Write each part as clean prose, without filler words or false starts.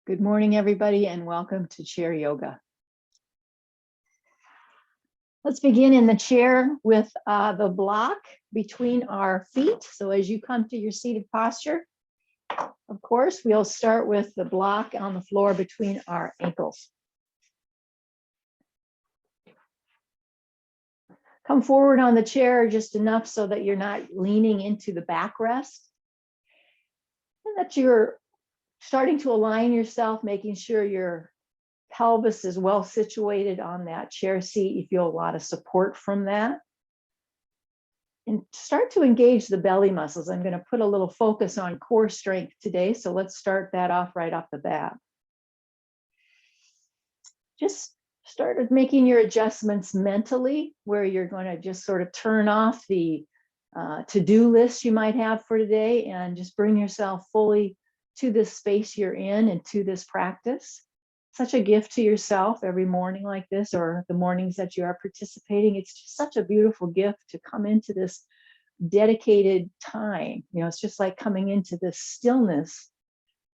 Good morning, everybody, and welcome to chair yoga. Let's begin in the chair with the block between our feet. So as you come to your seated posture, of course, we'll start with the block on the floor between our ankles. Come forward on the chair just enough so that you're not leaning into the backrest, and that you're starting to align yourself, making sure your pelvis is well situated on that chair seat. You feel a lot of support from that. And start to engage the belly muscles. I'm going to put a little focus on core strength today. So let's start that off right off the bat. Just start with making your adjustments mentally, where you're going to just sort of turn off the to-do list you might have for today and just bring yourself fully to this space you're in and to this practice. Such a gift to yourself every morning like this, or the mornings that you are participating. It's just such a beautiful gift to come into this dedicated time. You know, it's just like coming into this stillness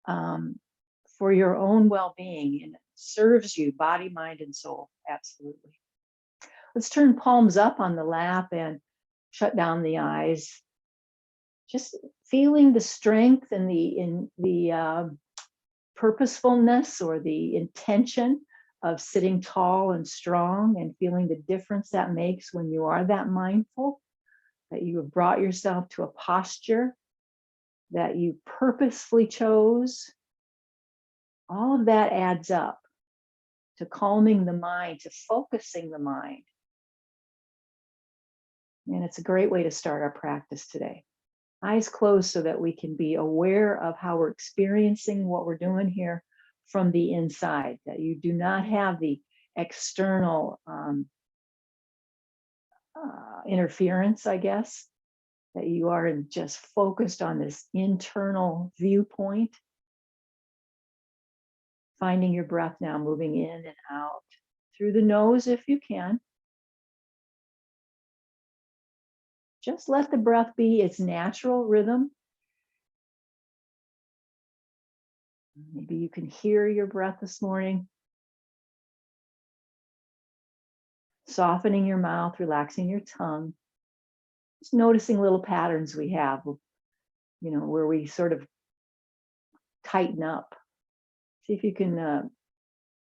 for your own well-being, and it serves you body, mind, and soul. Absolutely. Let's turn palms up on the lap and shut down the eyes. Just feeling the strength and the purposefulness or the intention of sitting tall and strong, and feeling the difference that makes when you are that mindful, that you have brought yourself to a posture that you purposefully chose. All of that adds up to calming the mind, to focusing the mind. And it's a great way to start our practice today. Eyes closed so that we can be aware of how we're experiencing what we're doing here from the inside, that you do not have the external interference, I guess, that you are just focused on this internal viewpoint. Finding your breath now, moving in and out through the nose if you can. Just let the breath be its natural rhythm. Maybe you can hear your breath this morning. Softening your mouth, relaxing your tongue. Just noticing little patterns we have, you know, where we sort of tighten up. See if you can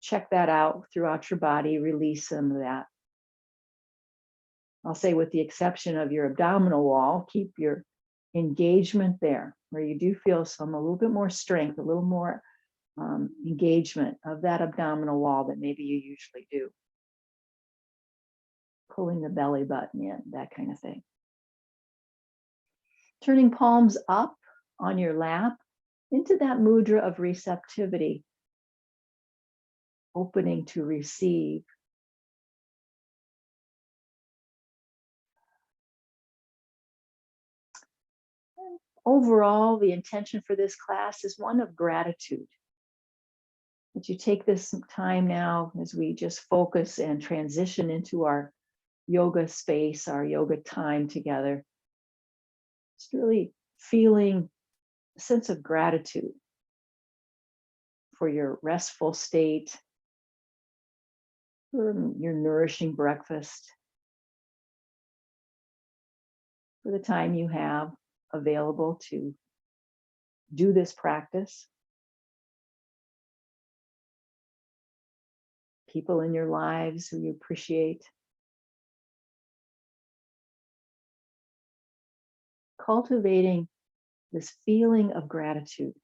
check that out throughout your body, release some of that. I'll say, with the exception of your abdominal wall, keep your engagement there, where you do feel a little bit more strength, a little more engagement of that abdominal wall that maybe you usually do. Pulling the belly button in, that kind of thing. Turning palms up on your lap into that mudra of receptivity, opening to receive. And overall, the intention for this class is one of gratitude. That you take this time now as we just focus and transition into our yoga space, our yoga time together. Just really feeling a sense of gratitude for your restful state, for your nourishing breakfast, for the time you have available to do this practice. People in your lives who you appreciate. Cultivating this feeling of gratitude,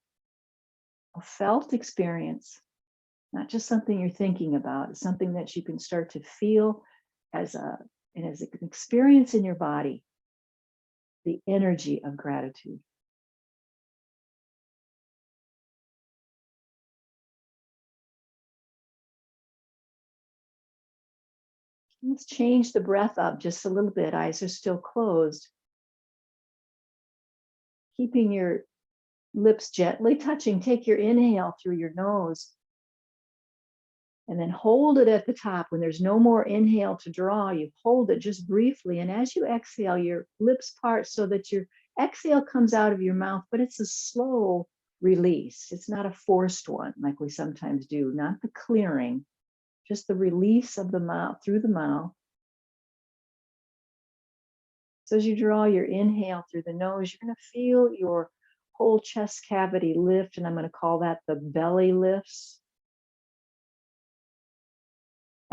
a felt experience, not just something you're thinking about. It's something that you can start to feel as an experience in your body, the energy of gratitude. Let's change the breath up just a little bit. Eyes are still closed. Keeping your lips gently touching. Take your inhale through your nose. And then hold it at the top. When there's no more inhale to draw, you hold it just briefly. And as you exhale, your lips part so that your exhale comes out of your mouth, but it's a slow release. It's not a forced one like we sometimes do, not the clearing, just the release of the mouth through the mouth. So as you draw your inhale through the nose, you're going to feel your whole chest cavity lift, and I'm going to call that the belly lifts.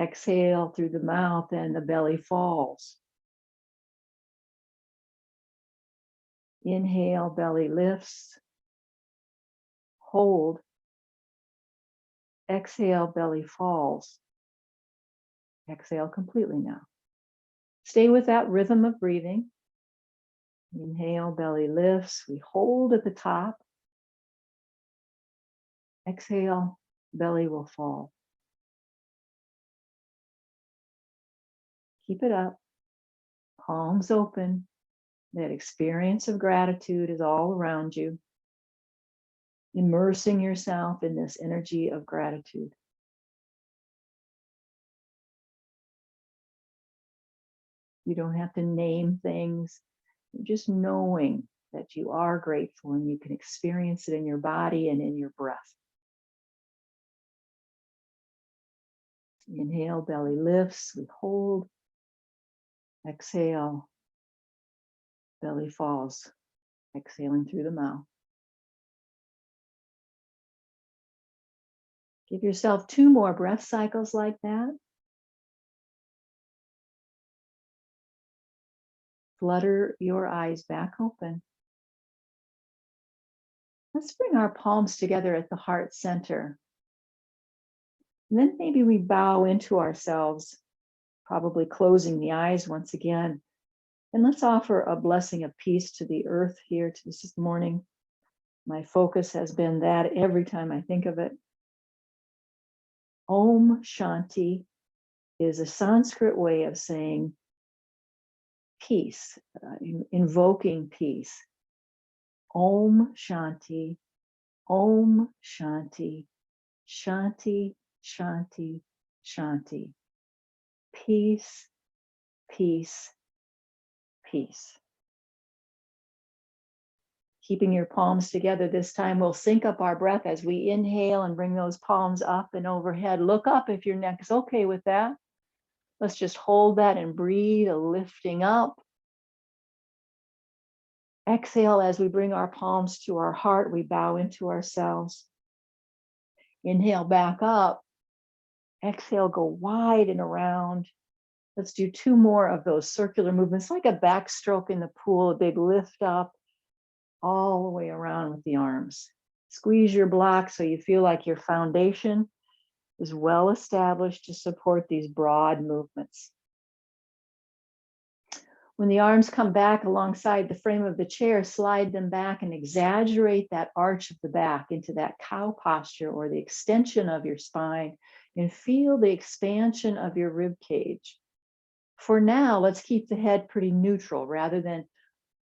Exhale through the mouth and the belly falls. Inhale, belly lifts. Hold. Exhale, belly falls. Exhale completely now. Stay with that rhythm of breathing. Inhale, belly lifts. We hold at the top. Exhale, belly will fall. Keep it up. Palms open. That experience of gratitude is all around you. Immersing yourself in this energy of gratitude. You don't have to name things. Just knowing that you are grateful and you can experience it in your body and in your breath. Inhale, belly lifts, we hold. Exhale, belly falls, exhaling through the mouth. Give yourself 2 more breath cycles like that. Flutter your eyes back open. Let's bring our palms together at the heart center. And then maybe we bow into ourselves, probably closing the eyes once again. And let's offer a blessing of peace to the earth here this morning. My focus has been that every time I think of it. Om Shanti is a Sanskrit way of saying peace, invoking peace. Om Shanti, Om Shanti, Shanti, Shanti, Shanti. Peace, peace, peace. Keeping your palms together this time, we'll sync up our breath as we inhale and bring those palms up and overhead. Look up if your neck is okay with that. Let's just hold that and breathe, a lifting up. Exhale as we bring our palms to our heart, we bow into ourselves. Inhale back up. Exhale, go wide and around. Let's do 2 more of those circular movements, like a backstroke in the pool, a big lift up, all the way around with the arms. Squeeze your block so you feel like your foundation is well established to support these broad movements. When the arms come back alongside the frame of the chair, slide them back and exaggerate that arch of the back into that cow posture or the extension of your spine, and feel the expansion of your rib cage. For now, let's keep the head pretty neutral rather than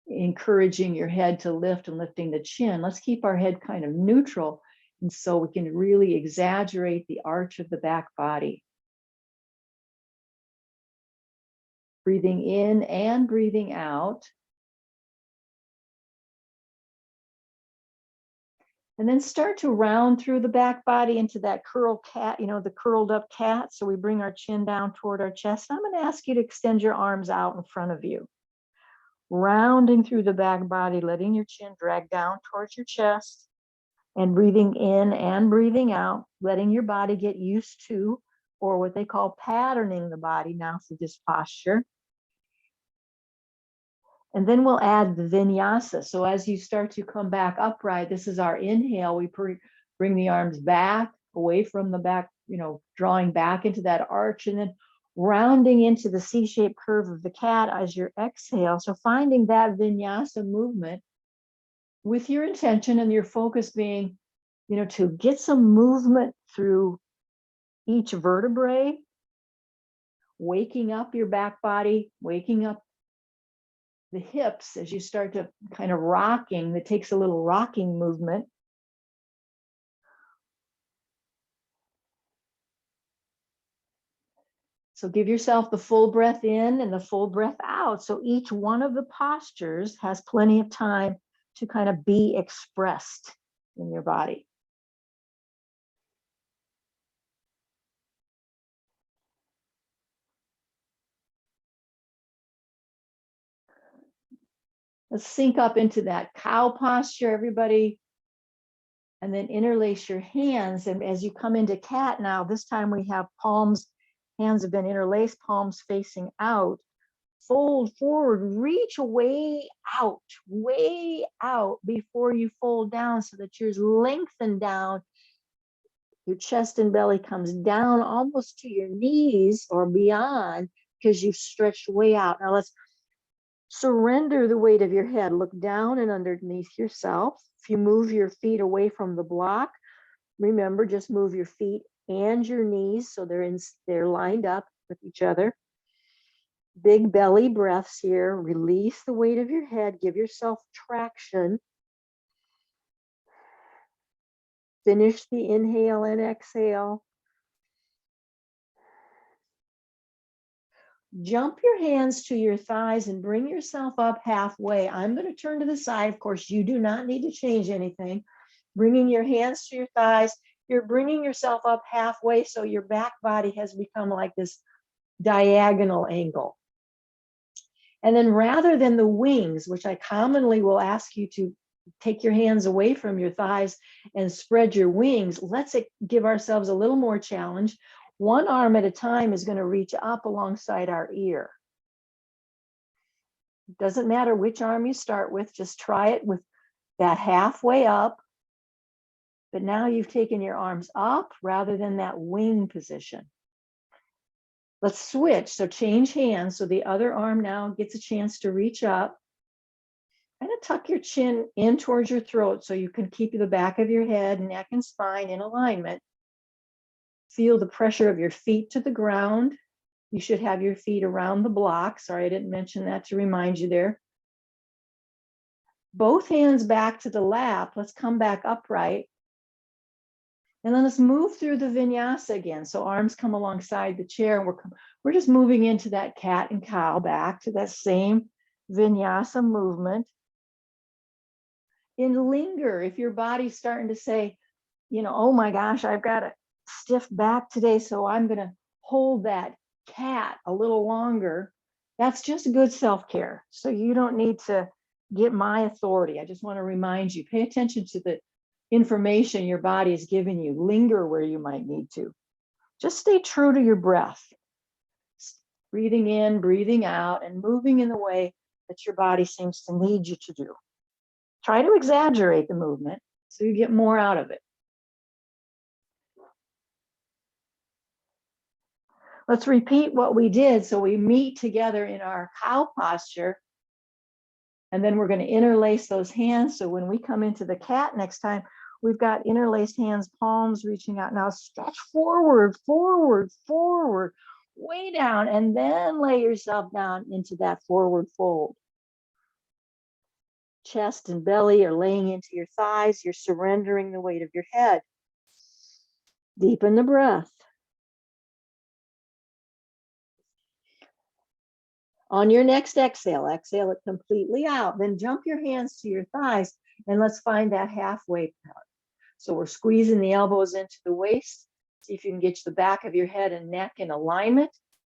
encouraging your head to lift and lifting the chin. Let's keep our head kind of neutral, and so we can really exaggerate the arch of the back body. Breathing in and breathing out. And then start to round through the back body into that curl cat, the curled up cat. So we bring our chin down toward our chest. I'm going to ask you to extend your arms out in front of you. Rounding through the back body, letting your chin drag down towards your chest, and breathing in and breathing out, letting your body get used to, or what they call patterning the body now through this posture. And then we'll add the vinyasa. So as you start to come back upright, this is our inhale. We bring the arms back, away from the back, drawing back into that arch, and then rounding into the C-shaped curve of the cat as your exhale. So finding that vinyasa movement with your intention and your focus being, to get some movement through each vertebrae, waking up your back body, waking up the hips as you start to kind of rocking. That takes a little rocking movement. So give yourself the full breath in and the full breath out. So each one of the postures has plenty of time to kind of be expressed in your body. Let's sink up into that cow posture, everybody. And then interlace your hands. And as you come into cat now, this time we have palms, hands have been interlaced, palms facing out. Fold forward, reach way out before you fold down so that yours lengthen down. Your chest and belly comes down almost to your knees or beyond because you've stretched way out. Now let's surrender the weight of your head. Look down and underneath yourself. If you move your feet away from the block, remember, just move your feet and your knees so they're lined up with each other. Big belly breaths here. Release the weight of your head. Give yourself traction. Finish the inhale and exhale. Jump your hands to your thighs and bring yourself up halfway. I'm going to turn to the side. Of course, you do not need to change anything. Bringing your hands to your thighs, you're bringing yourself up halfway so your back body has become like this diagonal angle. And then rather than the wings, which I commonly will ask you to take your hands away from your thighs and spread your wings, let's give ourselves a little more challenge. One arm at a time is going to reach up alongside our ear. It doesn't matter which arm you start with, just try it with that halfway up. But now you've taken your arms up rather than that wing position. Let's switch. So change hands. So the other arm now gets a chance to reach up. Kind of tuck your chin in towards your throat so you can keep the back of your head, neck, and spine in alignment. Feel the pressure of your feet to the ground. You should have your feet around the block. Sorry, I didn't mention that to remind you there. Both hands back to the lap. Let's come back upright. And then let's move through the vinyasa again. So arms come alongside the chair. And we're just moving into that cat and cow, back to that same vinyasa movement. And linger. If your body's starting to say, oh my gosh, I've got a stiff back today, so I'm going to hold that cat a little longer. That's just good self-care. So you don't need to get my authority. I just want to remind you, pay attention to the information your body is giving you. Linger where you might need to. Just stay true to your breath. Breathing in, breathing out, and moving in the way that your body seems to need you to do. Try to exaggerate the movement so you get more out of it. Let's repeat what we did. So we meet together in our cow posture, and then we're going to interlace those hands. So when we come into the cat next time, we've got interlaced hands, palms reaching out. Now stretch forward, forward, forward, way down, and then lay yourself down into that forward fold. Chest and belly are laying into your thighs. You're surrendering the weight of your head. Deepen the breath. On your next exhale it completely out. Then jump your hands to your thighs and let's find that halfway point. So we're squeezing the elbows into the waist. See if you can get the back of your head and neck in alignment.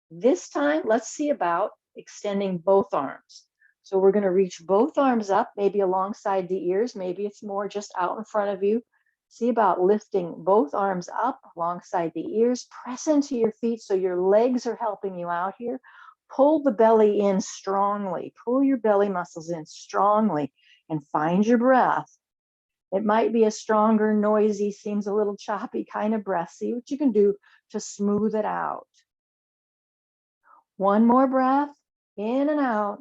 This time, let's see about extending both arms. So we're going to reach both arms up, maybe alongside the ears. Maybe it's more just out in front of you. See about lifting both arms up alongside the ears. Press into your feet so your legs are helping you out here. Pull the belly in strongly. Pull your belly muscles in strongly and find your breath. It might be a stronger, noisy, seems a little choppy kind of breath. See what you can do to smooth it out. One more breath, in and out.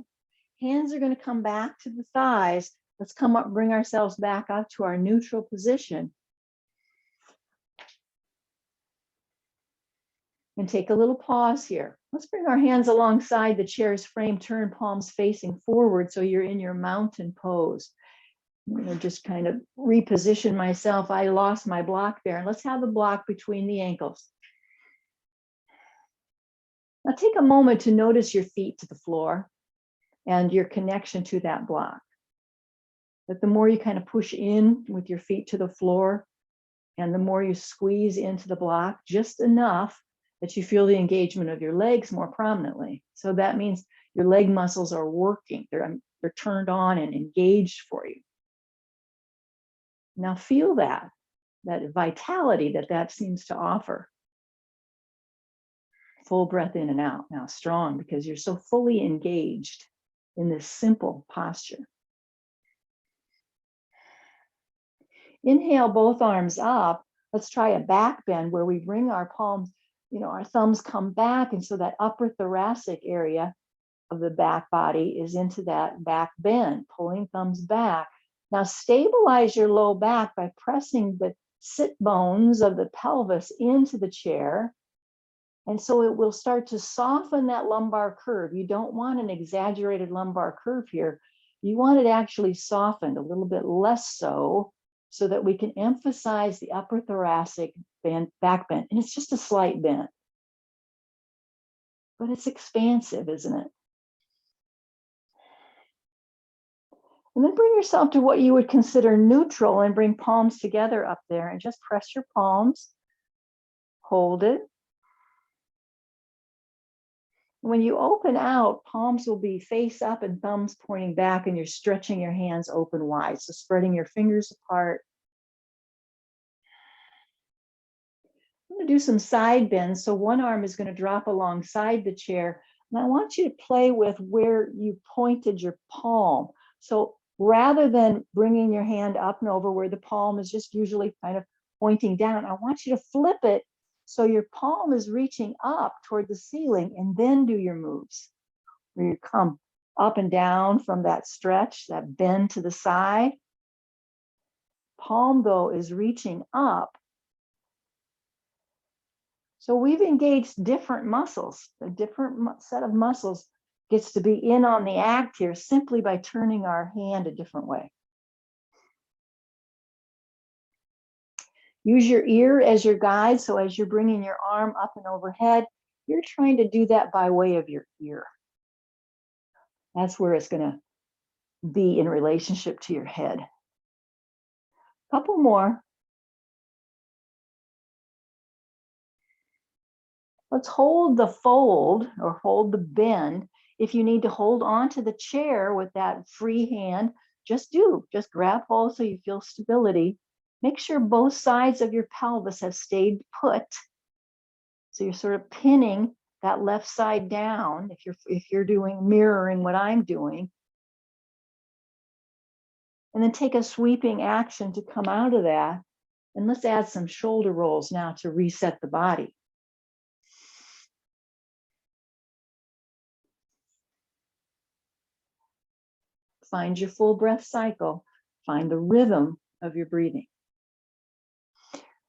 Hands are going to come back to the thighs. Let's come up, bring ourselves back up to our neutral position. And take a little pause here. Let's bring our hands alongside the chair's frame, turn palms facing forward so you're in your mountain pose. I'm going to just kind of reposition myself. I lost my block there. And let's have the block between the ankles. Now take a moment to notice your feet to the floor and your connection to that block. But the more you kind of push in with your feet to the floor, and the more you squeeze into the block, just enough that you feel the engagement of your legs more prominently. So that means your leg muscles are working. They're turned on and engaged for you. Now feel that vitality that seems to offer. Full breath in and out. Now strong, because you're so fully engaged in this simple posture. Inhale both arms up. Let's try a back bend where we bring our palms, our thumbs come back. And so that upper thoracic area of the back body is into that back bend, pulling thumbs back. Now stabilize your low back by pressing the sit bones of the pelvis into the chair. And so it will start to soften that lumbar curve. You don't want an exaggerated lumbar curve here. You want it actually softened, a little bit less so that we can emphasize the upper thoracic back bend. And it's just a slight bend, but it's expansive, isn't it? And then bring yourself to what you would consider neutral and bring palms together up there and just press your palms, hold it. When you open out, palms will be face up and thumbs pointing back, and you're stretching your hands open wide. So spreading your fingers apart. I'm going to do some side bends. So one arm is going to drop alongside the chair. And I want you to play with where you pointed your palm. So rather than bringing your hand up and over where the palm is just usually kind of pointing down, I want you to flip it so your palm is reaching up toward the ceiling, and then do your moves where you come up and down from that stretch, that bend to the side. Palm, though, is reaching up. So we've engaged different muscles. A different set of muscles gets to be in on the act here simply by turning our hand a different way. Use your ear as your guide. So as you're bringing your arm up and overhead, you're trying to do that by way of your ear. That's where it's going to be in relationship to your head. Couple more. Let's hold the fold or hold the bend. If you need to hold on to the chair with that free hand, just grab hold so you feel stability. Make sure both sides of your pelvis have stayed put. So you're sort of pinning that left side down if you're doing mirroring what I'm doing. And then take a sweeping action to come out of that. And let's add some shoulder rolls now to reset the body. Find your full breath cycle. Find the rhythm of your breathing.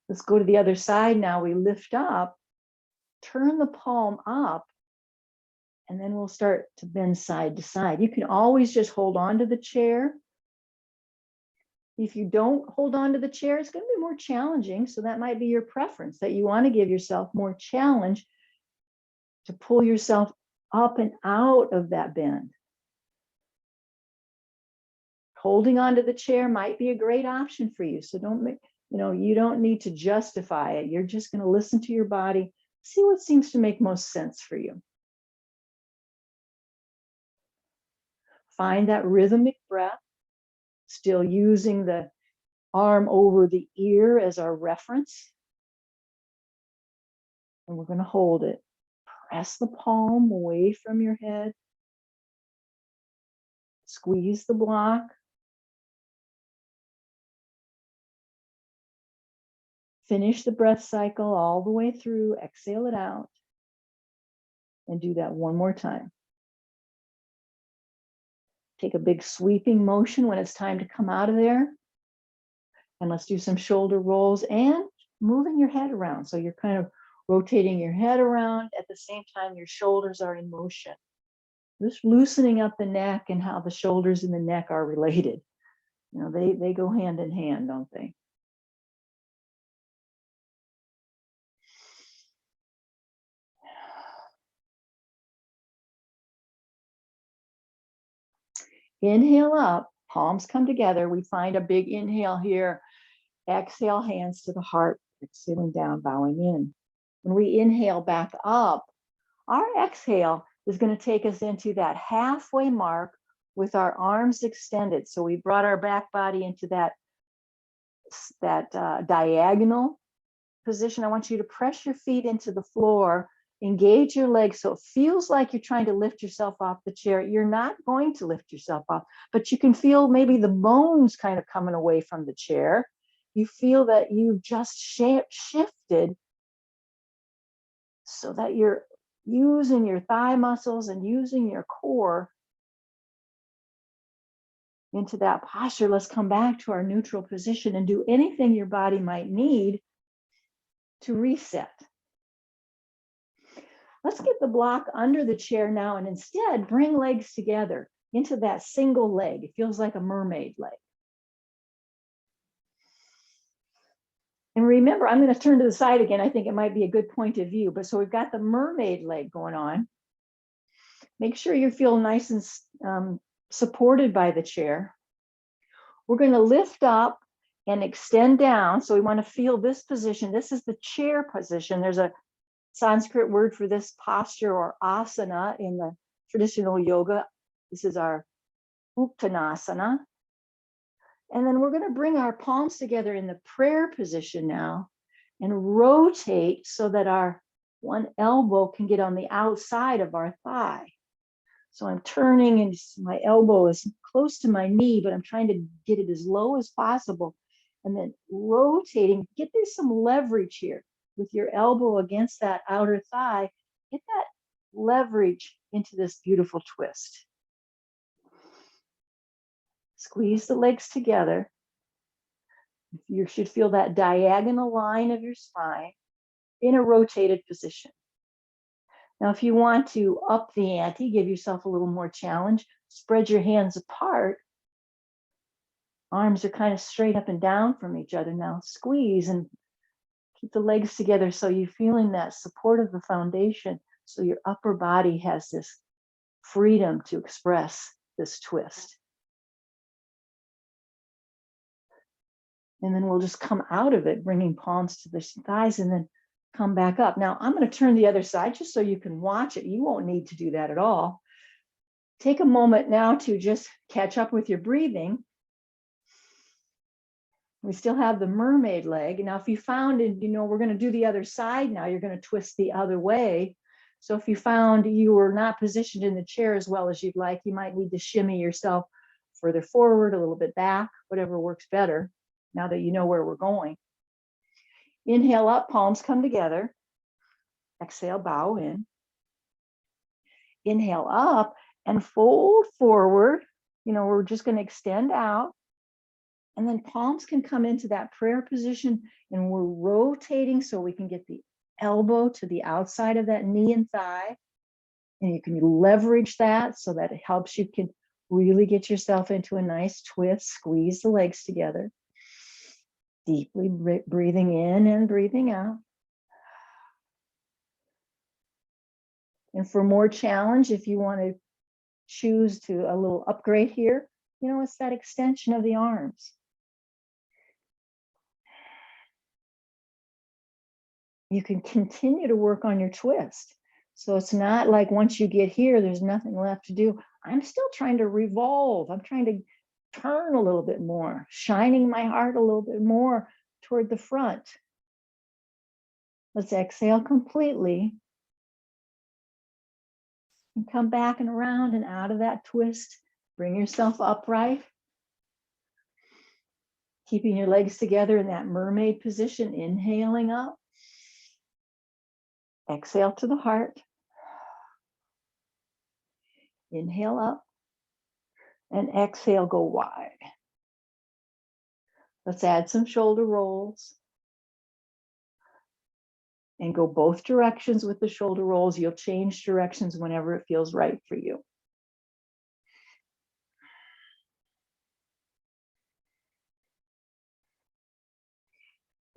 Let's go to the other side now. We lift up, turn the palm up, and then we'll start to bend side to side. You can always just hold on to the chair. If you don't hold on to the chair, it's going to be more challenging. So that might be your preference, that you want to give yourself more challenge to pull yourself up and out of that bend. Holding onto the chair might be a great option for you. So you don't need to justify it. You're just going to listen to your body, see what seems to make most sense for you. Find that rhythmic breath, still using the arm over the ear as our reference. And we're going to hold it. Press the palm away from your head. Squeeze the block. Finish the breath cycle all the way through. Exhale it out. And do that one more time. Take a big sweeping motion when it's time to come out of there. And let's do some shoulder rolls and moving your head around. So you're kind of rotating your head around at the same time your shoulders are in motion. Just loosening up the neck and how the shoulders and the neck are related. They go hand in hand, don't they? Inhale up, Palms come together. We find a big inhale here. Exhale, hands to the heart, sitting down, bowing in. When we inhale back up, our exhale is going to take us into that halfway mark with our arms extended. So we brought our back body into that diagonal position. I want you to press your feet into the floor, engage your legs so it feels like you're trying to lift yourself off the chair. You're not going to lift yourself off, but you can feel maybe the bones kind of coming away from the chair. You feel that you've just shifted so that you're using your thigh muscles and using your core into that posture. Let's come back to our neutral position and do anything your body might need to reset. Let's get the block under the chair now and instead bring legs together into that single leg. It feels like a mermaid leg. And remember, I'm going to turn to the side again. I think it might be a good point of view. But so we've got the mermaid leg going on. Make sure you feel nice and supported by the chair. We're going to lift up and extend down. So we want to feel this position. This is the chair position. There's a Sanskrit word for this posture, or asana, in the traditional yoga. This is our Uttanasana. And then we're going to bring our palms together in the prayer position now and rotate so that our one elbow can get on the outside of our thigh. So I'm turning and my elbow is close to my knee, but I'm trying to get it as low as possible. And then rotating, get there some leverage here with your elbow against that outer thigh. Get that leverage into this beautiful twist. Squeeze the legs together. You should feel that diagonal line of your spine in a rotated position. Now, if you want to up the ante, give yourself a little more challenge, spread your hands apart. Arms are kind of straight up and down from each other. Now squeeze and keep the legs together so you're feeling that support of the foundation, so your upper body has this freedom to express this twist. And then we'll just come out of it, bringing palms to the thighs and then come back up. Now I'm going to turn the other side just so you can watch it. You won't need to do that at all. Take a moment now to just catch up with your breathing. We still have the mermaid leg. Now, if you found, we're going to do the other side now, you're going to twist the other way. So if you found you were not positioned in the chair as well as you'd like, you might need to shimmy yourself further forward, a little bit back, whatever works better, now that you know where we're going. Inhale up, palms come together. Exhale, bow in. Inhale up and fold forward. We're just going to extend out. And then palms can come into that prayer position, and we're rotating so we can get the elbow to the outside of that knee and thigh. And you can leverage that so that it helps you can really get yourself into a nice twist. Squeeze the legs together. Deeply breathing in and breathing out. And for more challenge, if you want to choose to a little upgrade here, it's that extension of the arms. You can continue to work on your twist. So it's not like once you get here, there's nothing left to do. I'm still trying to revolve. I'm trying to turn a little bit more, shining my heart a little bit more toward the front. Let's exhale completely. And come back and around and out of that twist. Bring yourself upright. Keeping your legs together in that mermaid position, inhaling up. Exhale to the heart. Inhale up. And exhale, go wide. Let's add some shoulder rolls. And go both directions with the shoulder rolls. You'll change directions whenever it feels right for you.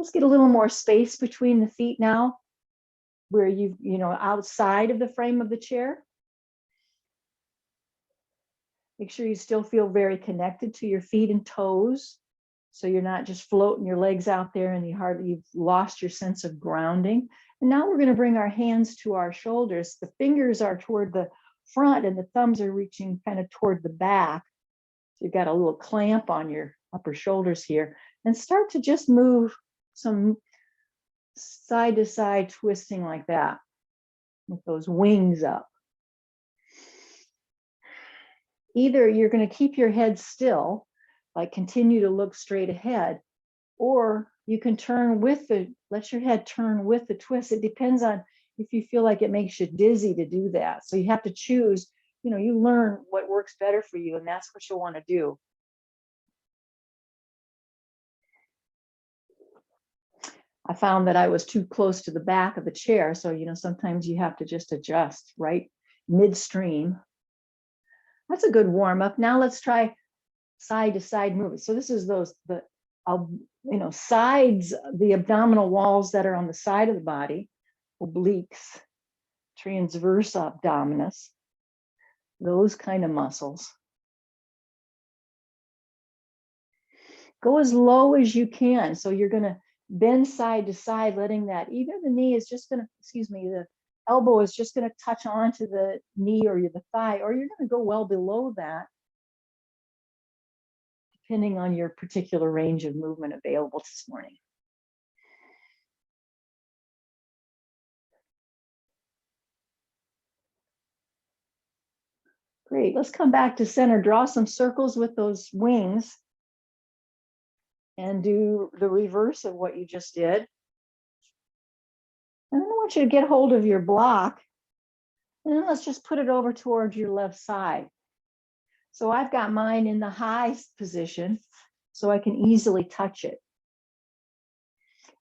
Let's get a little more space between the feet now, where outside of the frame of the chair. Make sure you still feel very connected to your feet and toes. So you're not just floating your legs out there and you've lost your sense of grounding. And now we're going to bring our hands to our shoulders. The fingers are toward the front and the thumbs are reaching kind of toward the back. So you've got a little clamp on your upper shoulders here, and start to just move some side to side twisting like that with those wings up. Either you're going to keep your head still, like continue to look straight ahead, or you can let your head turn with the twist. It depends on if you feel like it makes you dizzy to do that. So you have to choose, you learn what works better for you, and that's what you'll want to do. I found that I was too close to the back of the chair. So, sometimes you have to just adjust right midstream. That's a good warm up. Now let's try side to side movement. So this is sides, the abdominal walls that are on the side of the body, obliques, transverse abdominis, those kind of muscles. Go as low as you can. So you're going to bend side to side, letting that, either the knee is just going to, the elbow is just going to touch onto the knee or the thigh, or you're going to go well below that, depending on your particular range of movement available this morning. Great, let's come back to center. Draw some circles with those wings and do the reverse of what you just did. And then I want you to get hold of your block, and then let's just put it over towards your left side. So I've got mine in the high position, so I can easily touch it.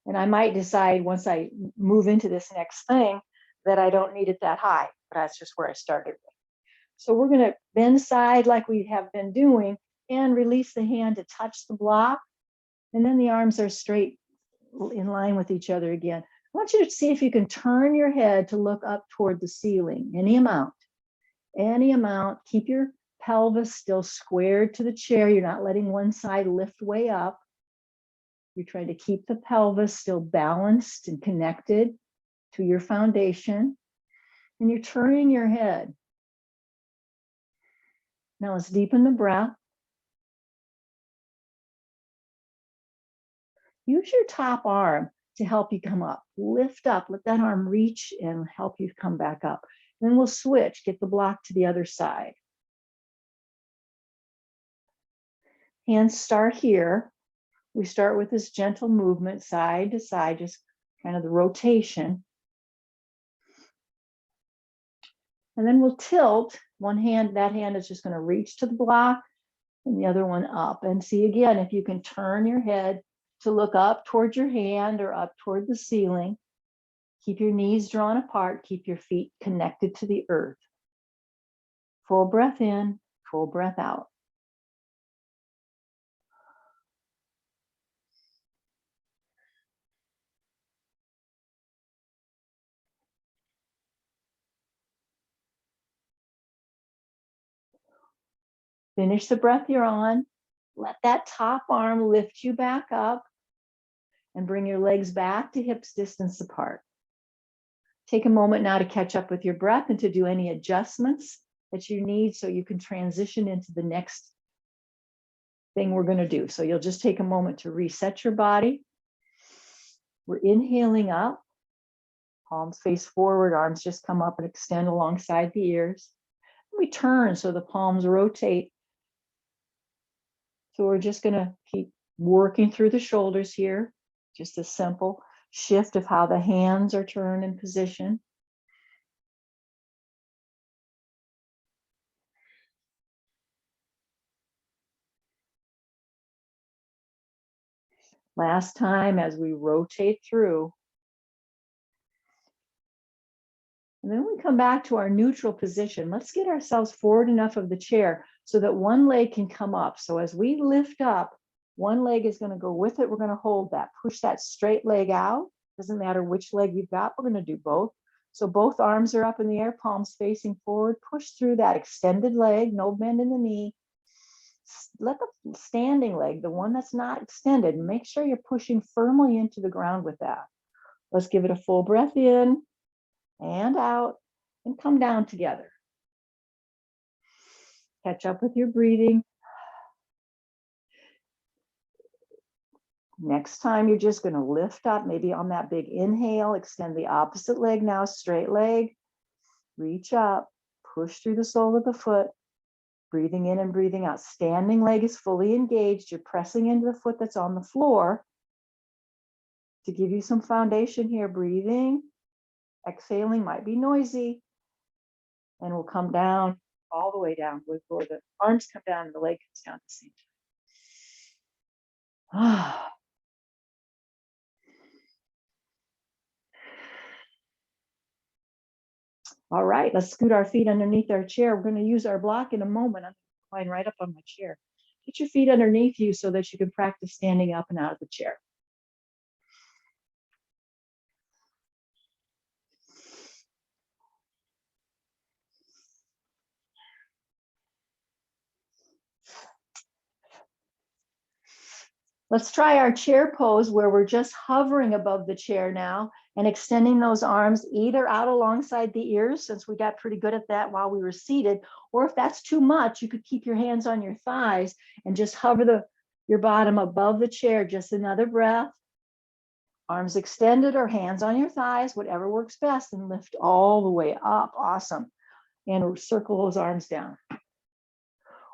And I might decide once I move into this next thing that I don't need it that high, but that's just where I started with. So we're going to bend side like we have been doing and release the hand to touch the block. And then the arms are straight in line with each other again. I want you to see if you can turn your head to look up toward the ceiling, any amount. Keep your pelvis still squared to the chair. You're not letting one side lift way up. You're trying to keep the pelvis still balanced and connected to your foundation. And you're turning your head. Now let's deepen the breath. Use your top arm to help you come up. Lift up, let that arm reach and help you come back up. Then we'll switch, get the block to the other side. Hands start here. We start with this gentle movement side to side, just kind of the rotation. And then we'll tilt one hand, that hand is just going to reach to the block and the other one up. And see again, if you can turn your head to look up toward your hand or up toward the ceiling. Keep your knees drawn apart, keep your feet connected to the earth. Full breath in, full breath out. Finish the breath you're on. Let that top arm lift you back up and bring your legs back to hips distance apart. Take a moment now to catch up with your breath and to do any adjustments that you need so you can transition into the next thing we're going to do. So you'll just take a moment to reset your body. We're inhaling up, palms face forward, arms just come up and extend alongside the ears. We turn so the palms rotate. So we're just going to keep working through the shoulders here. Just a simple shift of how the hands are turned in position. Last time as we rotate through. And then we come back to our neutral position. Let's get ourselves forward enough of the chair so that one leg can come up. So as we lift up, one leg is going to go with it. We're going to hold that. Push that straight leg out. Doesn't matter which leg you've got. We're going to do both. So both arms are up in the air, palms facing forward. Push through that extended leg, no bend in the knee. Let the standing leg, the one that's not extended, make sure you're pushing firmly into the ground with that. Let's give it a full breath in and out and come down together. Catch up with your breathing. Next time, you're just going to lift up, maybe on that big inhale, extend the opposite leg now, straight leg, reach up, push through the sole of the foot, breathing in and breathing out. Standing leg is fully engaged. You're pressing into the foot that's on the floor to give you some foundation here. Breathing, exhaling might be noisy, and we'll come down all the way down before the arms come down and the leg comes down at the same time. All right, let's scoot our feet underneath our chair. We're going to use our block in a moment. I'm going right up on my chair. Get your feet underneath you so that you can practice standing up and out of the chair. Let's try our chair pose where we're just hovering above the chair now and extending those arms either out alongside the ears, since we got pretty good at that while we were seated, or if that's too much, you could keep your hands on your thighs and just hover your bottom above the chair. Just another breath. Arms extended or hands on your thighs, whatever works best, and lift all the way up. Awesome. And circle those arms down.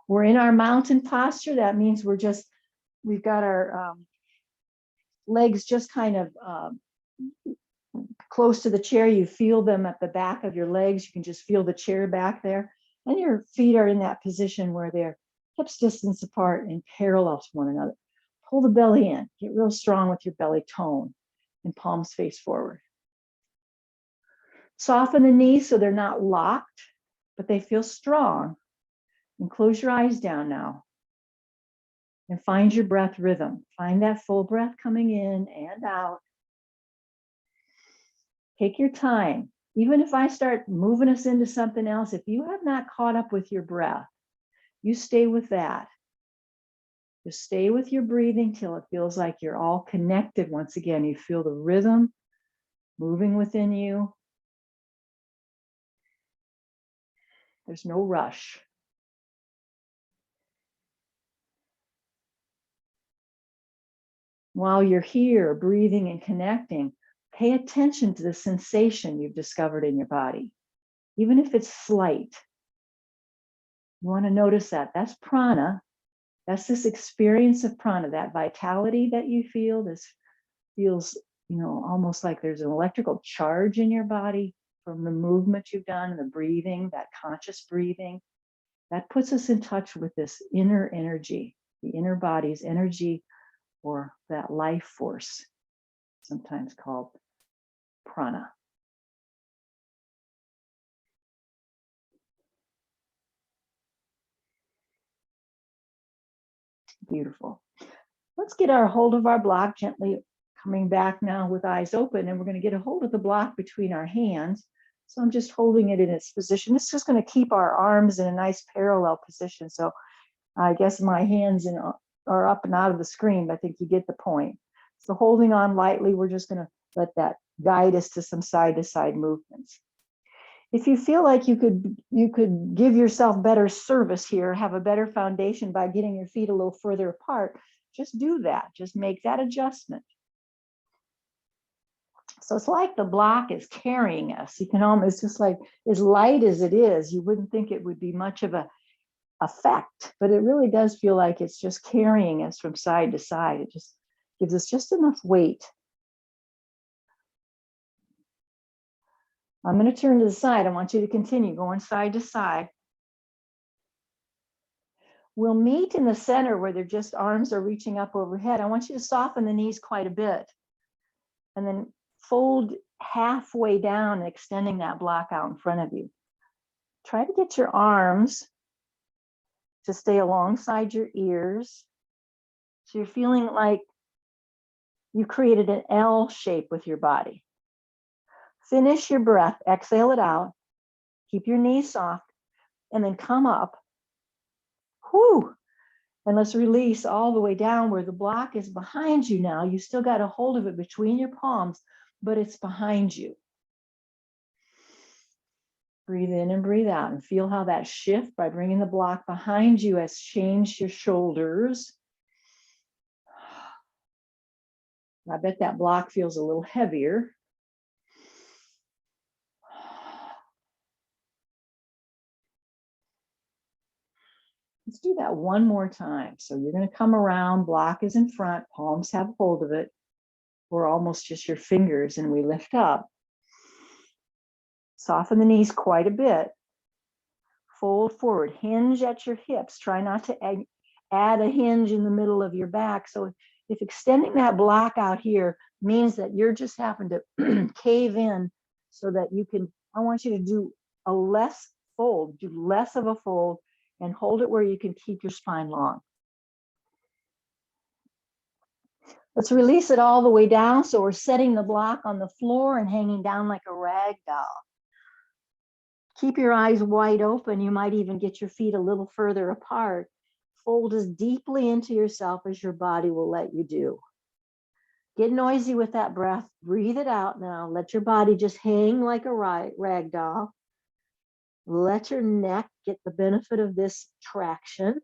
We're in our mountain posture. That means we've got our legs just kind of close to the chair. You feel them at the back of your legs. You can just feel the chair back there. And your feet are in that position where they're hips distance apart and parallel to one another. Pull the belly in. Get real strong with your belly tone and palms face forward. Soften the knees so they're not locked, but they feel strong. And close your eyes down now. And find your breath rhythm. Find that full breath coming in and out. Take your time. Even if I start moving us into something else, if you have not caught up with your breath, you stay with that. Just stay with your breathing till it feels like you're all connected. Once again, you feel the rhythm moving within you. There's no rush. While you're here, breathing and connecting, pay attention to the sensation you've discovered in your body, even if it's slight. You want to notice that. That's prana. That's this experience of prana, that vitality that you feel. This feels, almost like there's an electrical charge in your body from the movement you've done, the breathing, that conscious breathing. That puts us in touch with this inner energy, the inner body's energy, or that life force, sometimes called prana. Beautiful. Let's get our hold of our block, gently coming back now with eyes open, and we're going to get a hold of the block between our hands. So I'm just holding it in its position. It's just going to keep our arms in a nice parallel position. So I guess my hands are up and out of the screen, but I think you get the point. So holding on lightly, we're just going to let that guide us to some side-to-side movements. If you feel like you could give yourself better service here, have a better foundation by getting your feet a little further apart, just do that. Just make that adjustment. So it's like the block is carrying us. You can almost, just like as light as it is, you wouldn't think it would be much of a effect, but it really does feel like it's just carrying us from side to side. It just gives us just enough weight. I'm going to turn to the side. I want you to continue going side to side. We'll meet in the center where they're just arms are reaching up overhead. I want you to soften the knees quite a bit and then fold halfway down and extending that block out in front of you. Try to get your arms to stay alongside your ears. So you're feeling like you created an L shape with your body. Finish your breath, exhale it out, keep your knees soft, and then come up. Whew. And let's release all the way down where the block is behind you now. You still got a hold of it between your palms, but it's behind you. Breathe in and breathe out and feel how that shift by bringing the block behind you has changed your shoulders. I bet that block feels a little heavier. Let's do that one more time. So you're going to come around, block is in front, palms have hold of it. We're almost just your fingers, and we lift up. Soften the knees quite a bit. Fold forward, hinge at your hips. Try not to add a hinge in the middle of your back. So if extending that block out here means that you're just having to cave in so that you can, I want you to do a less fold, do less of a fold, and hold it where you can keep your spine long. Let's release it all the way down. So we're setting the block on the floor and hanging down like a rag doll. Keep your eyes wide open. You might even get your feet a little further apart. Fold as deeply into yourself as your body will let you do. Get noisy with that breath. Breathe it out now. Let your body just hang like a rag doll. Let your neck get the benefit of this traction.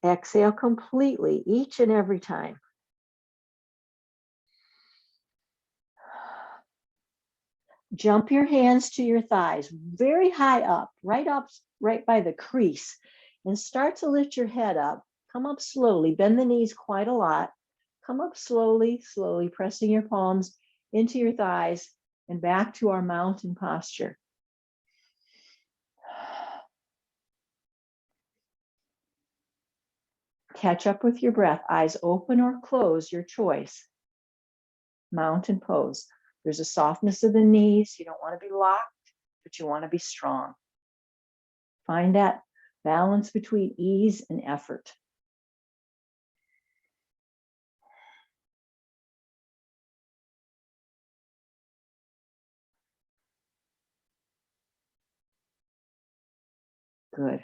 Exhale completely each and every time. Jump your hands to your thighs, very high up, right by the crease, and start to lift your head up. Come up slowly, bend the knees quite a lot. Come up slowly, slowly, pressing your palms into your thighs and back to our mountain posture. Catch up with your breath, eyes open or closed, your choice. Mountain pose. There's a softness of the knees. You don't want to be locked, but you want to be strong. Find that balance between ease and effort. Good.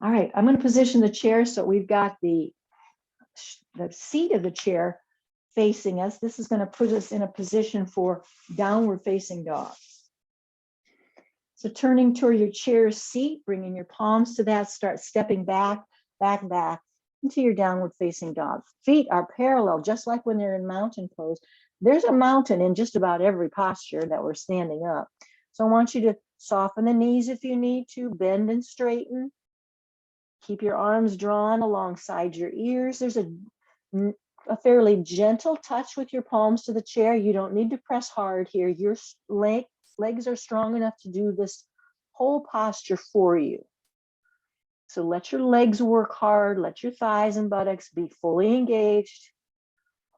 All right, I'm going to position the chair so we've got the seat of the chair facing us. This is going to put us in a position for downward facing dog. So turning toward your chair seat, bringing your palms to that, start stepping back into your downward facing dog. Feet are parallel, just like when they're in mountain pose. There's a mountain in just about every posture that we're standing up. So I want you to soften the knees if you need to, bend and straighten. Keep your arms drawn alongside your ears. There's a fairly gentle touch with your palms to the chair. You don't need to press hard here. Your legs are strong enough to do this whole posture for you. So let your legs work hard. Let your thighs and buttocks be fully engaged.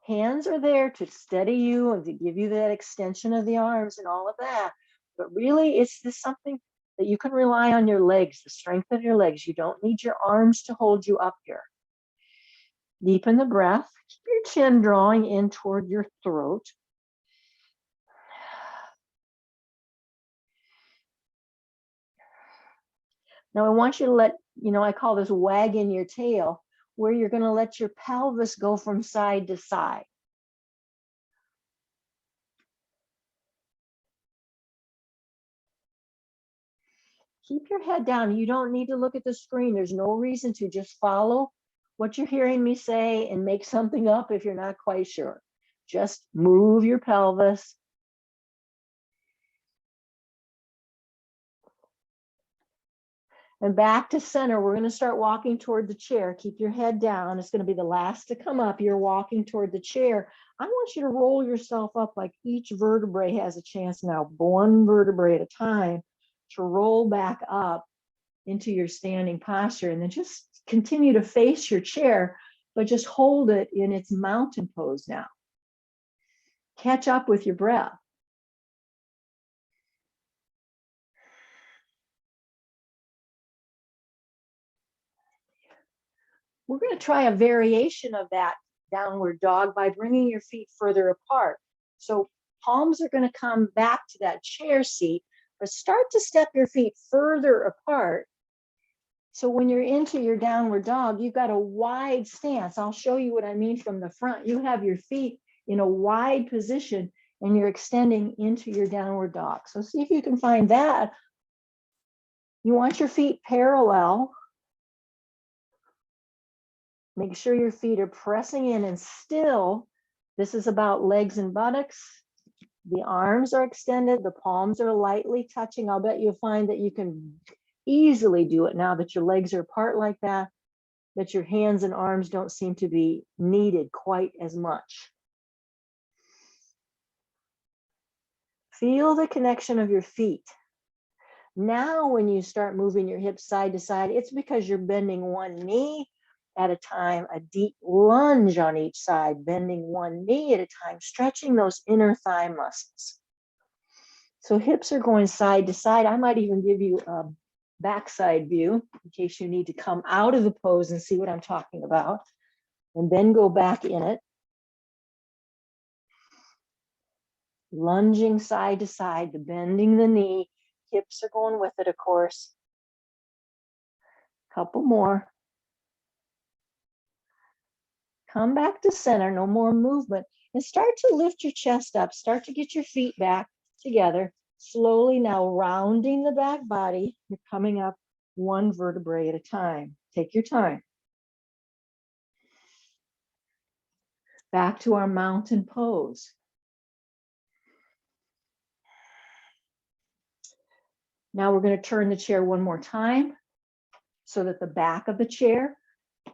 Hands are there to steady you and to give you that extension of the arms and all of that. But really, it's this something that you can rely on your legs, the strength of your legs. You don't need your arms to hold you up here. Deepen the breath. Keep your chin drawing in toward your throat. Now I want you to let, I call this wagging your tail, where you're going to let your pelvis go from side to side. Keep your head down. You don't need to look at the screen. There's no reason to. Just follow what you're hearing me say and make something up if you're not quite sure. Just move your pelvis. And back to center. We're going to start walking toward the chair. Keep your head down. It's going to be the last to come up. You're walking toward the chair. I want you to roll yourself up like each vertebrae has a chance now, one vertebrae at a time, to roll back up into your standing posture, and then just continue to face your chair, but just hold it in its mountain pose now. Catch up with your breath. We're going to try a variation of that downward dog by bringing your feet further apart. So palms are going to come back to that chair seat, but start to step your feet further apart. So when you're into your downward dog, you've got a wide stance. I'll show you what I mean from the front. You have your feet in a wide position and you're extending into your downward dog. So see if you can find that. You want your feet parallel. Make sure your feet are pressing in and still. This is about legs and buttocks. The arms are extended, the palms are lightly touching. I'll bet you'll find that you can easily do it now that your legs are apart like that, that your hands and arms don't seem to be needed quite as much. Feel the connection of your feet. Now, when you start moving your hips side to side, it's because you're bending one knee at a time, a deep lunge on each side, bending one knee at a time, stretching those inner thigh muscles. So hips are going side to side. I might even give you a backside view in case you need to come out of the pose and see what I'm talking about, and then go back in it. Lunging side to side, bending the knee, hips are going with it, of course. Couple more. Come back to center, no more movement, and start to lift your chest up. Start to get your feet back together. Slowly now rounding the back body. You're coming up one vertebrae at a time. Take your time. Back to our mountain pose. Now we're going to turn the chair one more time so that the back of the chair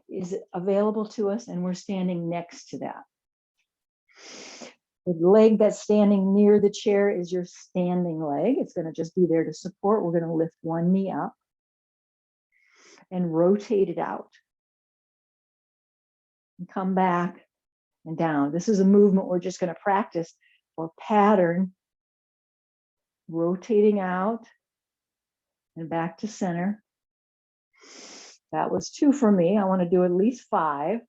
is available to us and we're standing next to that. The leg that's standing near the chair is your standing leg. It's going to just be there to support. We're going to lift one knee up and rotate it out. And come back and down. This is a movement we're just going to practice or pattern. Rotating out and back to center. That was 2 for me. I want to do at least 5.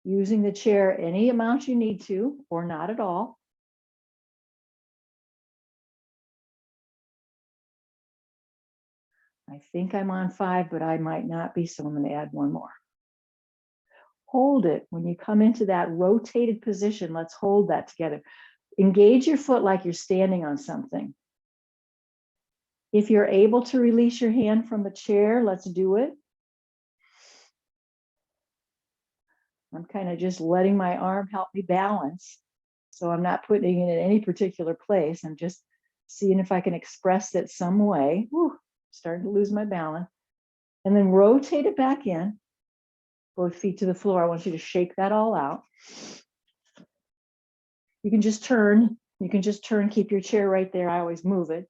Using the chair any amount you need to, or not at all. I think I'm on 5, but I might not be, so I'm going to add 1 more. Hold it. When you come into that rotated position, let's hold that together. Engage your foot like you're standing on something. If you're able to release your hand from the chair, let's do it. I'm kind of just letting my arm help me balance. So I'm not putting it in any particular place. I'm just seeing if I can express it some way. Whew, starting to lose my balance. And then rotate it back in. Both feet to the floor. I want you to shake that all out. You can just turn. You can just turn, keep your chair right there. I always move it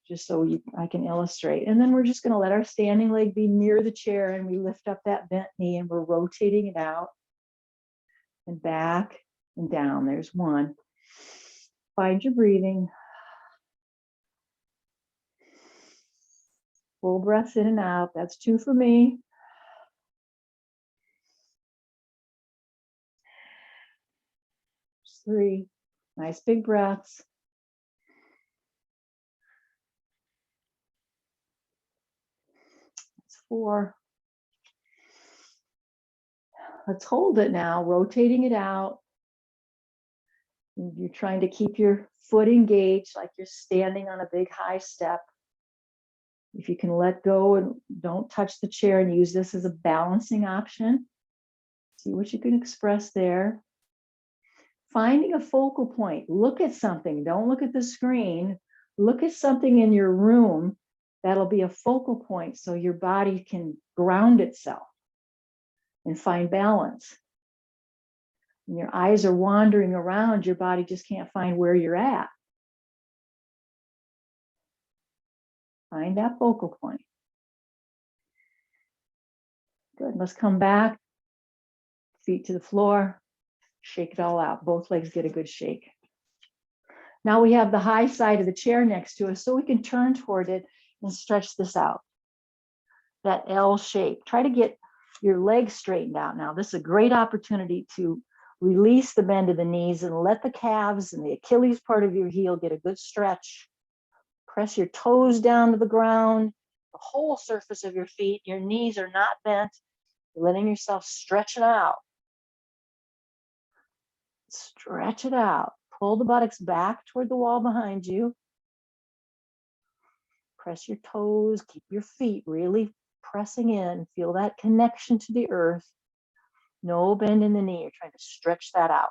just so I can illustrate. And then we're just going to let our standing leg be near the chair and we lift up that bent knee and we're rotating it out and back and down. There's 1. Find your breathing. Full breaths in and out. That's 2 for me. 3. Nice big breaths. That's 4. Let's hold it now, rotating it out. You're trying to keep your foot engaged like you're standing on a big high step. If you can let go and don't touch the chair and use this as a balancing option, see what you can express there. Finding a focal point. Look at something. Don't look at the screen. Look at something in your room that'll be a focal point so your body can ground itself and find balance. When your eyes are wandering around, your body just can't find where you're at. Find that focal point. Good. Let's come back. Feet to the floor. Shake it all out. Both legs get a good shake. Now we have the high side of the chair next to us, so we can turn toward it and stretch this out. that L shape. Try to get your legs straightened out now. This is a great opportunity to release the bend of the knees and let the calves and the Achilles part of your heel get a good stretch. Press your toes down to the ground, the whole surface of your feet. Your knees are not bent. You're letting yourself stretch it out. Stretch it out. Pull the buttocks back toward the wall behind you. Press your toes. Keep your feet really pressing in. Feel that connection to the earth. No bend in the knee. You're trying to stretch that out.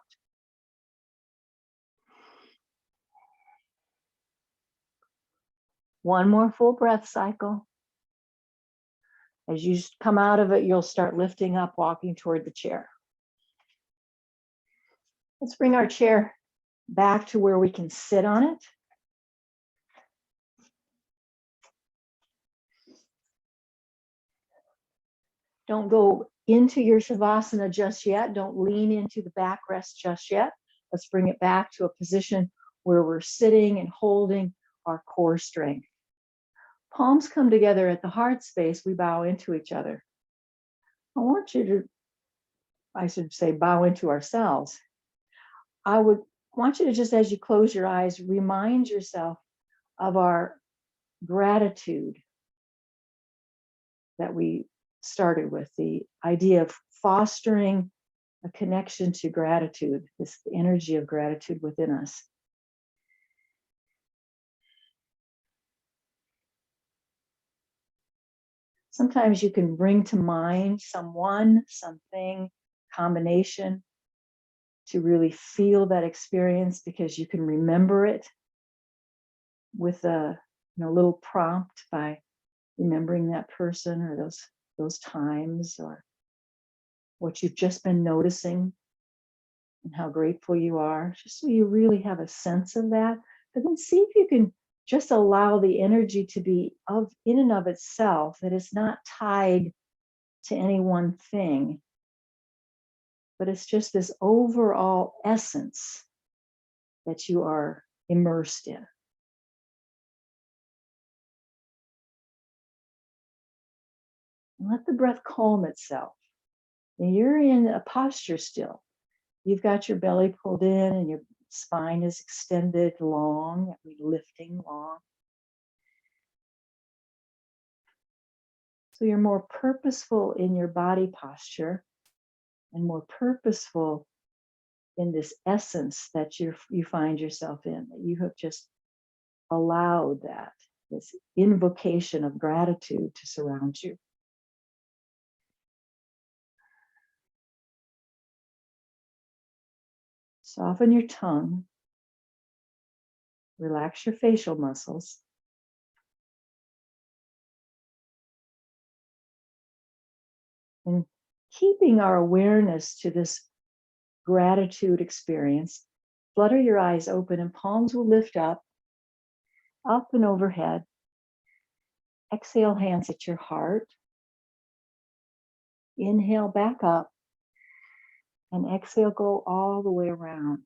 One more full breath cycle. As you come out of it, you'll start lifting up, walking toward the chair. Let's bring our chair back to where we can sit on it. Don't go into your Shavasana just yet. Don't lean into the backrest just yet. Let's bring it back to a position where we're sitting and holding our core strength. Palms come together at the heart space. We bow into each other. I want you to, I should say, bow into ourselves. I would want you to just, as you close your eyes, remind yourself of our gratitude that we started with, the idea of fostering a connection to gratitude, this energy of gratitude within us. Sometimes you can bring to mind someone, something, combination to really feel that experience because you can remember it with a little prompt by remembering that person or those times or what you've just been noticing and how grateful you are, just so you really have a sense of that. But then see if you can just allow the energy to be in and of itself, that it's not tied to any one thing, but it's just this overall essence that you are immersed in. And let the breath calm itself. And you're in a posture still. You've got your belly pulled in and your spine is extended long, lifting long. So you're more purposeful in your body posture and more purposeful in this essence that you find yourself in, that you have just allowed that, this invocation of gratitude to surround you. Soften your tongue. Relax your facial muscles. And keeping our awareness to this gratitude experience, flutter your eyes open and palms will lift up and overhead. Exhale, hands at your heart. Inhale back up and exhale, go all the way around.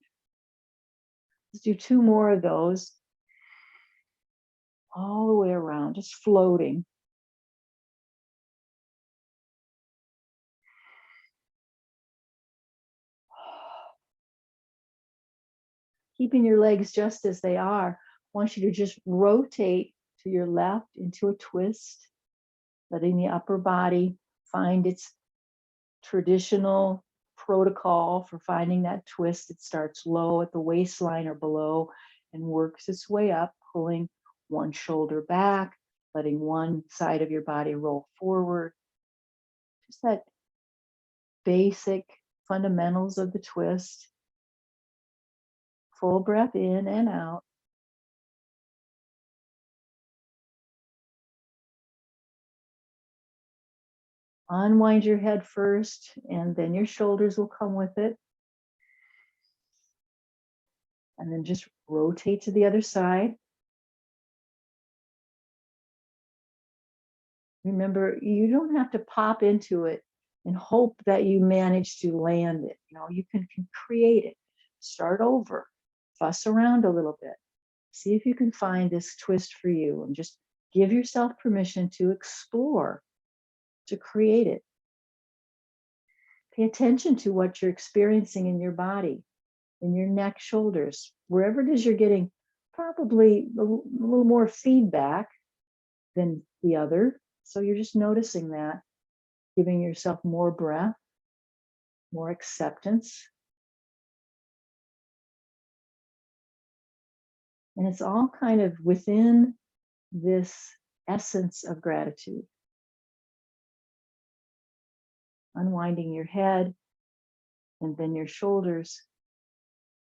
Let's do 2 more of those. All the way around, just floating. Keeping your legs just as they are. I want you to just rotate to your left into a twist, letting the upper body find its traditional protocol for finding that twist. It starts low at the waistline or below and works its way up, pulling one shoulder back, letting one side of your body roll forward. Just that basic fundamentals of the twist. Full breath in and out. Unwind your head first, and then your shoulders will come with it. And then just rotate to the other side. Remember, you don't have to pop into it and hope that you manage to land it. You can create it. Start over. Fuss around a little bit. See if you can find this twist for you and just give yourself permission to explore to create it. Pay attention to what you're experiencing in your body, in your neck, shoulders, wherever it is you're getting probably a little more feedback than the other. So you're just noticing that, giving yourself more breath, more acceptance. And it's all kind of within this essence of gratitude. Unwinding your head and then your shoulders.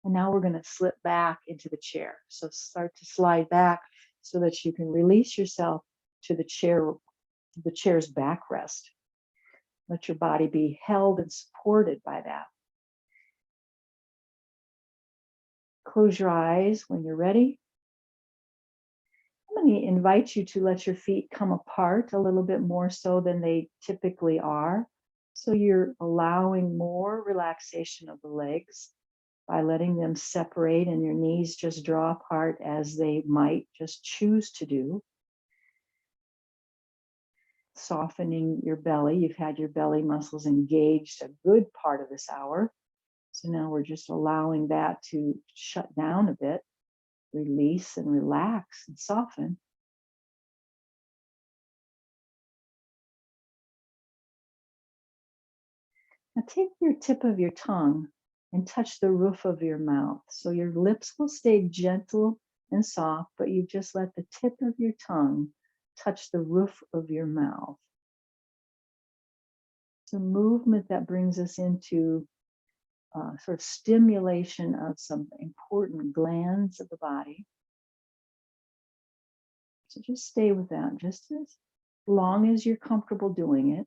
And now we're going to slip back into the chair. So start to slide back so that you can release yourself to the chair's backrest. Let your body be held and supported by that. Close your eyes when you're ready. I'm going to invite you to let your feet come apart a little bit more so than they typically are. So you're allowing more relaxation of the legs by letting them separate and your knees just draw apart as they might just choose to do. Softening your belly. You've had your belly muscles engaged a good part of this hour. So now we're just allowing that to shut down a bit, release and relax and soften. Now take your tip of your tongue and touch the roof of your mouth. So your lips will stay gentle and soft, but you just let the tip of your tongue touch the roof of your mouth. It's a movement that brings us into sort of stimulation of some important glands of the body. So just stay with that just as long as you're comfortable doing it.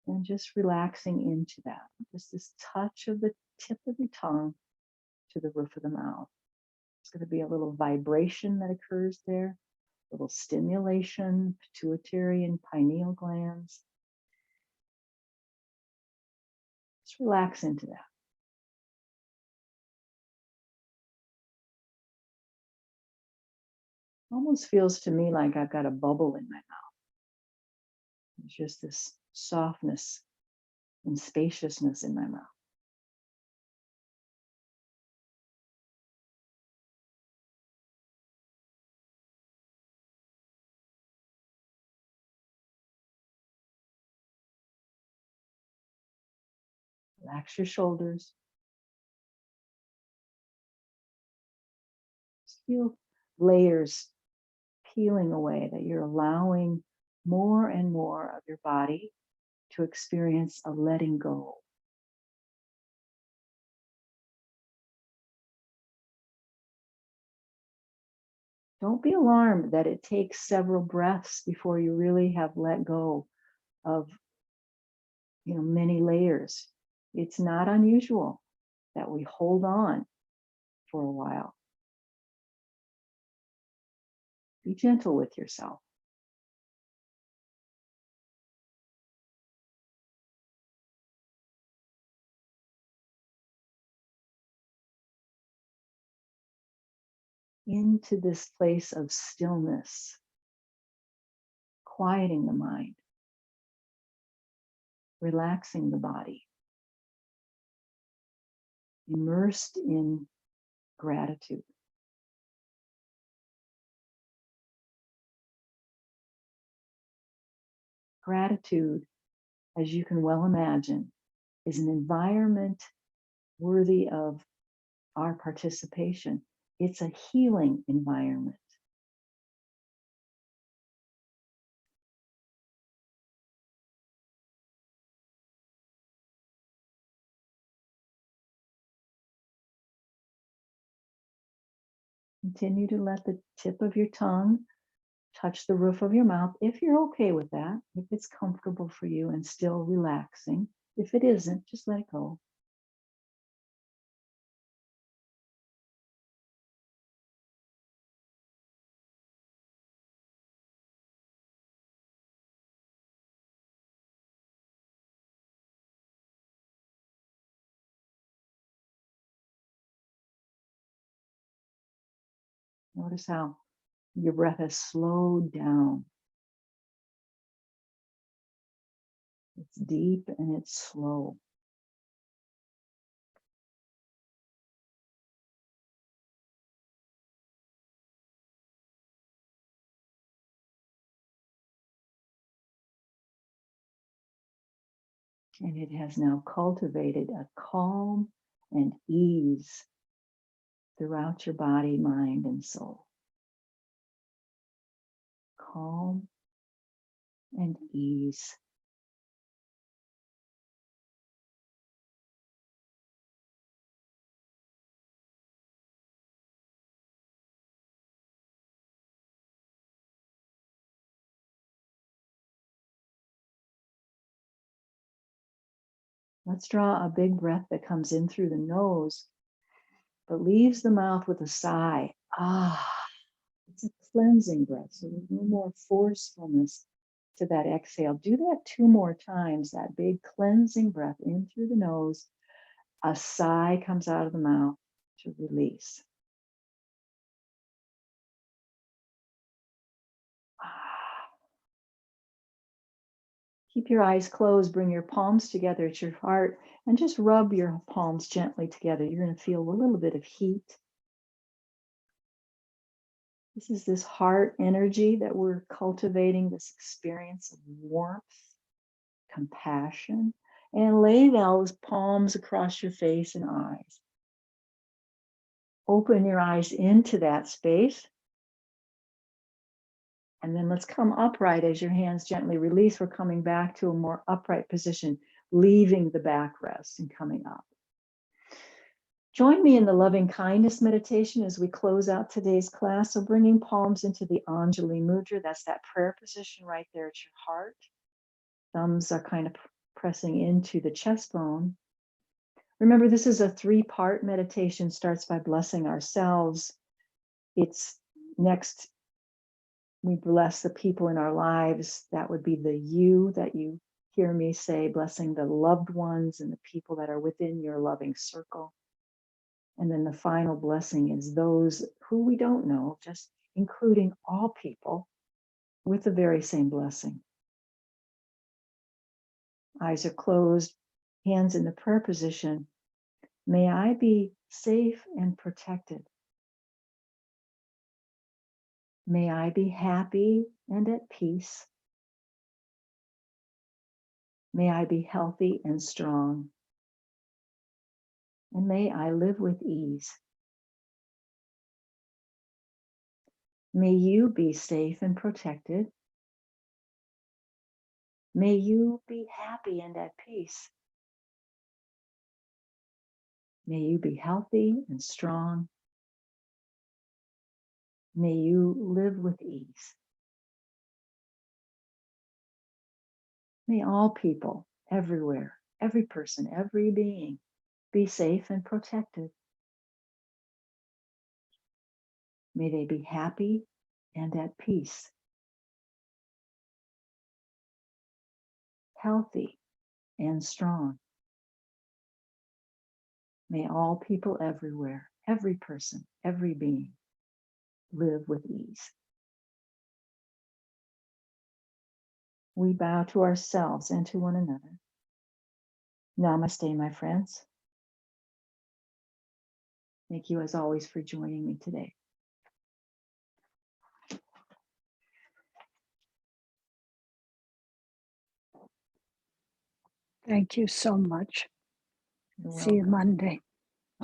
And just relaxing into that. Just this touch of the tip of your tongue to the roof of the mouth. It's going to be a little vibration that occurs there, a little stimulation, pituitary and pineal glands. Just relax into that. Almost feels to me like I've got a bubble in my mouth. There's just this softness and spaciousness in my mouth. Relax your shoulders. Just feel layers peeling away, that you're allowing more and more of your body to experience a letting go. Don't be alarmed that it takes several breaths before you really have let go of, many layers. It's not unusual that we hold on for a while. Be gentle with yourself. Into this place of stillness, quieting the mind, relaxing the body, immersed in gratitude. Gratitude, as you can well imagine, is an environment worthy of our participation. It's a healing environment. Continue to let the tip of your tongue touch the roof of your mouth if you're okay with that, if it's comfortable for you and still relaxing. If it isn't, just let it go. Notice how your breath has slowed down. It's deep and it's slow. And it has now cultivated a calm and ease throughout your body, mind, and soul. Calm and ease. Let's draw a big breath that comes in through the nose, but leaves the mouth with a sigh. Ah, it's a cleansing breath, so there's no more forcefulness to that exhale. Do that 2 more times, that big cleansing breath in through the nose. A sigh comes out of the mouth to release. Keep your eyes closed, bring your palms together at your heart, and just rub your palms gently together. You're going to feel a little bit of heat. This is this heart energy that we're cultivating, this experience of warmth, compassion, and lay those palms across your face and eyes. Open your eyes into that space. And then let's come upright as your hands gently release. We're coming back to a more upright position, leaving the backrest and coming up. Join me in the loving kindness meditation as we close out today's class. So bringing palms into the Anjali Mudra, that's that prayer position right there at your heart. Thumbs are kind of pressing into the chest bone. Remember, this is a 3-part meditation. Starts by blessing ourselves. It's next, we bless the people in our lives. That would be the you that you hear me say, blessing the loved ones and the people that are within your loving circle. And then the final blessing is those who we don't know, just including all people with the very same blessing. Eyes are closed, hands in the prayer position. May I be safe and protected. May I be happy and at peace. May I be healthy and strong. And may I live with ease. May you be safe and protected. May you be happy and at peace. May you be healthy and strong. May you live with ease. May all people everywhere, every person, every being, be safe and protected. May they be happy and at peace, healthy and strong. May all people everywhere, every person, every being, live with ease. We bow to ourselves and to one another. Namaste, my friends. Thank you as always for joining me today. Thank you so much. You're See you welcome. Monday.